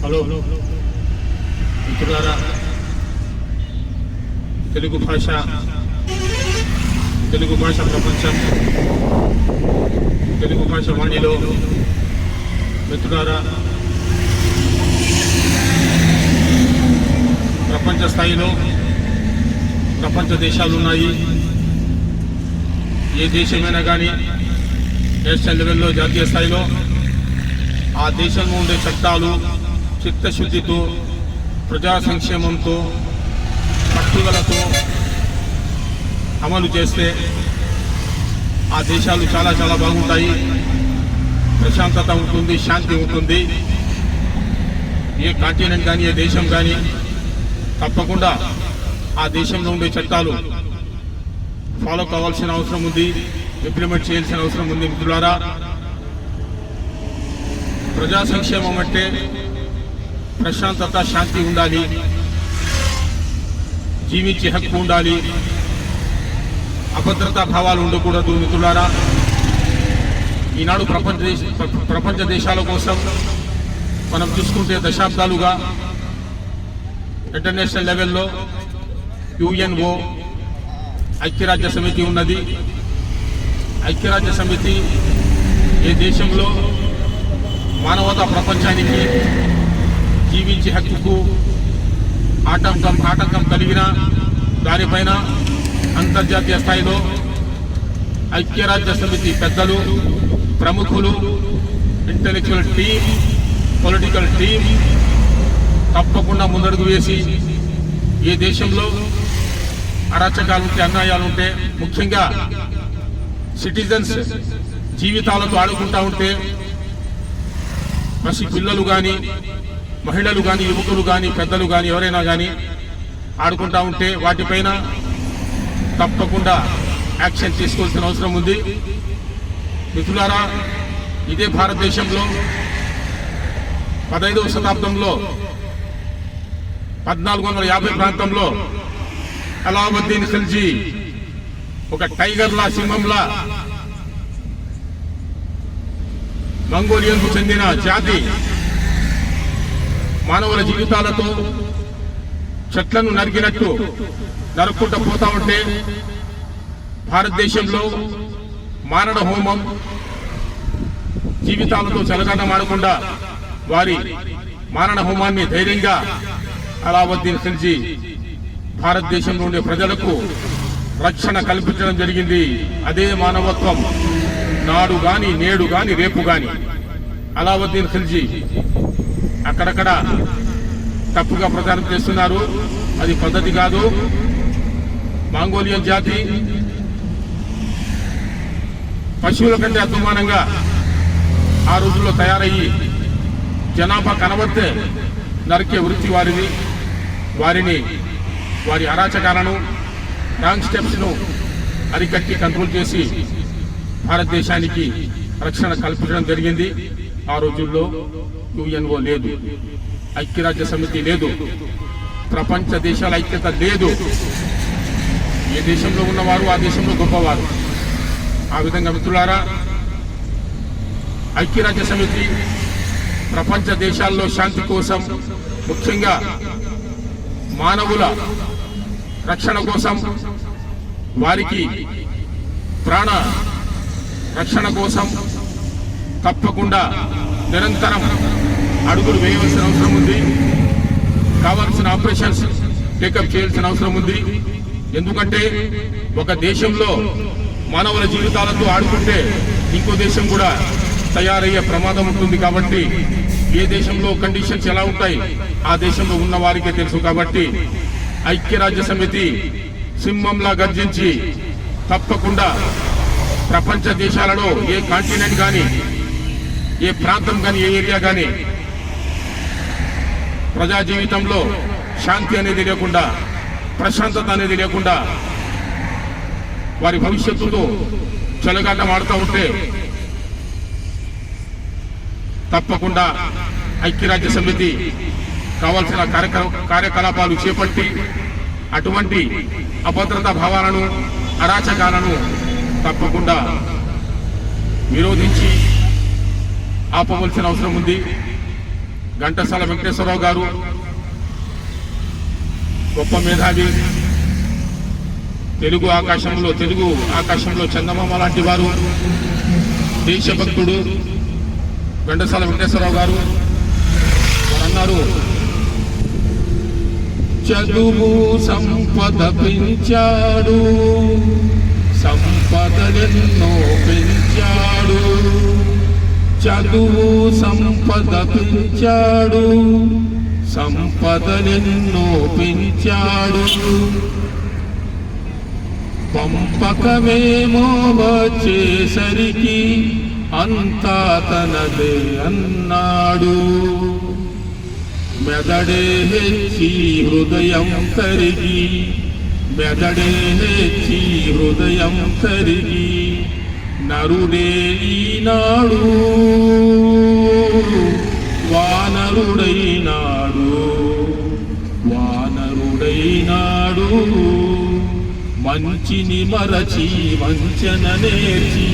Hello మిత్రులారా, తెలుగు భాష ప్రపంచం, తెలుగు భాష వాణిలో మిత్రులారా, ప్రపంచ స్థాయిలో ప్రపంచ దేశాలు ఉన్నాయి. ఏ దేశమైనా కానీ నేషనల్ లెవెల్లో, జాతీయ స్థాయిలో ఆ దేశంలో ఉండే చట్టాలు చిత్తశుద్ధితో, ప్రజా సంక్షేమంతో, పట్టుదలతో అమలు చేస్తే ఆ దేశాలు చాలా చాలా బాగుంటాయి. ప్రశాంతత ఉంటుంది, శాంతి ఉంటుంది. ఏ కాంటినెంట్ కానీ, ఏ దేశం కానీ తప్పకుండా ఆ దేశంలో ఉండే చట్టాలు ఫాలో కావాల్సిన అవసరం ఉంది, ఇంప్లిమెంట్ చేయాల్సిన అవసరం ఉంది. మిత్రులారా, ప్రజా సంక్షేమం అంటే ప్రశాంతత, శాంతి ఉండాలి, జీవించే హక్కు ఉండాలి, అభద్రతా భావాలు ఉండకూడదు. మిత్రులారా, ఈనాడు ప్రపంచ దేశాల కోసం మనం చూసుకుంటే దశాబ్దాలుగా ఇంటర్నేషనల్ లెవెల్లో యుఎన్ఓ, ఐక్యరాజ్య సమితి ఉన్నది. ఐక్యరాజ్య సమితి ఏ దేశంలో మానవతా ప్రపంచానికి జీవించే హక్కుకు ఆటంకం కలిగిన దానిపైన అంతర్జాతీయ స్థాయిలో ఐక్యరాజ్య సమితి పెద్దలు, ప్రముఖులు, ఇంటెలెక్చువల్ టీం, పొలిటికల్ టీం తప్పకుండా ముందడుగు వేసి ఏ దేశంలో అరాచకాలుంటే, అన్యాయాలుంటే, ముఖ్యంగా సిటిజన్స్ జీవితాలతో ఆడుకుంటా ఉంటే, పసి పిల్లలు కానీ, మహిళలు కానీ, యువకులు కానీ, పెద్దలు కానీ, ఎవరైనా కానీ ఆడుకుంటా ఉంటే వాటిపైన తప్పకుండా యాక్షన్ తీసుకోవాల్సిన అవసరం ఉంది. మిత్రులారా, ఇదే భారతదేశంలో 15వ శతాబ్దంలో 1450 ప్రాంతంలో అలావుద్దీన్ ఖిల్జీ ఒక టైగర్లా, సింహంలా మంగోలియన్కు చెందిన జాతి మానవుల జీవితాలతో చెట్లను నరుక్కుంటూ పోతా ఉంటే భారతదేశంలో మారణ హోమం, జీవితాలతో చెలగాటమాడకుండా వారి మారణ హోమాన్ని ధైర్యంగా అలావుద్దీన్ ఖిల్జీ భారతదేశంలో ఉండే ప్రజలకు రక్షణ కల్పించడం జరిగింది. అదే మానవత్వం నాడు గాని, నేడు గాని, రేపు గాని. అలావుద్దీన్ ఖిల్జీ అక్కడక్కడ తప్పుగా ప్రచారం చేస్తున్నారు, అది పద్ధతి కాదు. మంగోలియన్ జాతి పశువుల కంటే అద్భుమానంగా ఆ రోజుల్లో తయారయ్యి జనాభా కనబడితే నరికే వృత్తి వారిది. వారి అరాచకాలను, రాంగ్ స్టెప్స్ను అరికట్టి కంట్రోల్ చేసి భారతదేశానికి రక్షణ కల్పించడం జరిగింది. ఆ రోజుల్లో యుఎన్ఓ లేదు, ఐక్యరాజ్య సమితి లేదు, ప్రపంచ దేశాల ఐక్యత లేదు. ఏ దేశంలో ఉన్నవారు ఆ దేశంలో గొప్పవారు. ఆ విధంగా మిత్రులారా, ఐక్యరాజ్య సమితి ప్రపంచ దేశాల్లో శాంతి కోసం, ముఖ్యంగా మానవుల రక్షణ కోసం, వారికి ప్రాణ రక్షణ కోసం తప్పకుండా నిరంతరం అడుగులు వేయవలసిన అవసరం ఉంది. కావాల్సిన ఆపరేషన్స్ టేకప్ చేయాల్సిన అవసరం ఉంది. ఎందుకంటే ఒక దేశంలో మానవుల జీవితాలతో ఆడుకుంటే ఇంకో దేశం కూడా తయారయ్యే ప్రమాదం ఉంటుంది. కాబట్టి ఏ దేశంలో కండిషన్స్ ఎలా ఉంటాయి ఆ దేశంలో ఉన్న వారికే తెలుసు. కాబట్టి ఐక్యరాజ్య సమితి సింహంలా గర్జించి తప్పకుండా ప్రపంచ దేశాలలో ఏ కాంటినెంట్ కానీ, ఏ ప్రాంతం కానీ, ఏ ఏరియా కానీ ప్రజా జీవితంలో శాంతి అనేది లేకుండా, ప్రశాంతత అనేది లేకుండా వారి భవిష్యత్తుతో చెలగాటం ఆడుతూ ఉంటే తప్పకుండా ఐక్యరాజ్య సమితి కావాల్సిన కార్యకలాపాలు చేపట్టి అటువంటి అభద్రతా భావాలను, అరాచకాలను తప్పకుండా విరోధించి ఆపవలసిన అవసరం ఉంది. ఘంటసాల వెంకటేశ్వరరావు గారు గొప్ప మేధావి, తెలుగు ఆకాశంలో చందమామ లాంటి వారు, దేశభక్తుడు ఘంటసాల వెంకటేశ్వరరావు గారు. వారు అన్నారు, చదువు సంపద పెంచాడు, సంపదలెన్నో పెంచాడు. చదువు సంపద పెంచాడు, సంపదలెన్నో పెంచాడు. పంపకమేమో వచ్చేసరికి అంతా తనదే అన్నాడు. మెదడే హెచ్చి హృదయం కరిగి, మెదడే హెచ్చి హృదయం కరిగి, నరుడే ఈనాడు వానరుడైనాడు, వానరుడైనాడు. మంచిని మరచి వంచన నేర్చి,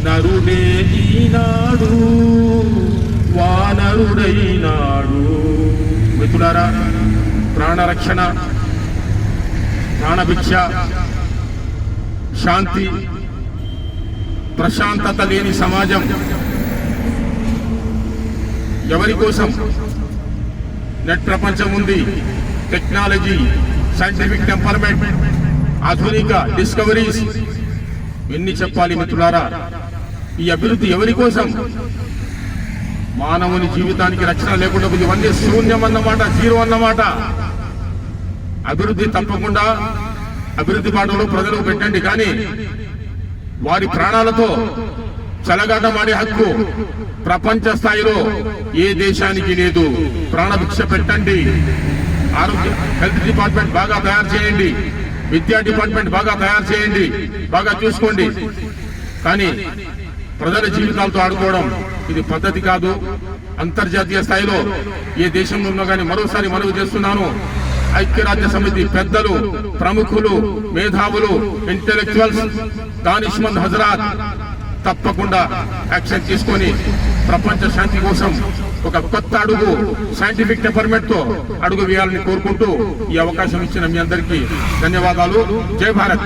నరుడే ఈనాడు వానరుడైనాడు. మిత్రులారా, ప్రాణరక్షణ, ప్రాణభిక్ష, శాంతి, ప్రశాంతత లేని సమాజం ఎవరి కోసం? నెట్ ప్రపంచం ఉంది, టెక్నాలజీ, సైంటిఫిక్ టెంపర్మెంట్, ఆధునిక డిస్కవరీస్, ఎన్ని చెప్పాలి మిత్రులారా? ఈ అభివృద్ధి ఎవరి కోసం? మానవుని జీవితానికి రక్షణ లేకుండా ఇవన్నీ శూన్యం అన్నమాట, జీరో అన్నమాట. అభివృద్ధి తప్పకుండా అభివృద్ధి బాటలో ప్రజలు పెట్టండి, కానీ వారి ప్రాణాలతో చెలగాటమాడే హక్కు ప్రపంచ స్థాయిలో ఏ దేశానికి లేదు. ప్రాణభిక్ష పెట్టండి. ఆరోగ్య హెల్త్ డిపార్ట్మెంట్ బాగా తయారు చేయండి, విద్యా డిపార్ట్మెంట్ బాగా తయారు చేయండి, బాగా చూసుకోండి. కానీ ప్రజల జీవితాలతో ఆడుకోవడం ఇది పద్ధతి కాదు. అంతర్జాతీయ స్థాయిలో ఏ దేశంలో ఉన్నా కానీ మరోసారి మనవి చేస్తున్నాను, ఐక్యరాజ్య సమితి పెద్దలు, ప్రముఖులు, మేధావులు, ఇంటెలెక్చువల్స్, దానిష్మంద్ హజరాత్ తప్పకుండా యాక్షన్ తీసుకొని ప్రపంచ శాంతి కోసం ఒక కొత్త అడుగు సైంటిఫిక్ టెంపర్మెంట్ తో అడుగు వేయాలని కోరుకుంటూ ఈ అవకాశం ఇచ్చిన మీ అందరికీ ధన్యవాదాలు. జై భారత్.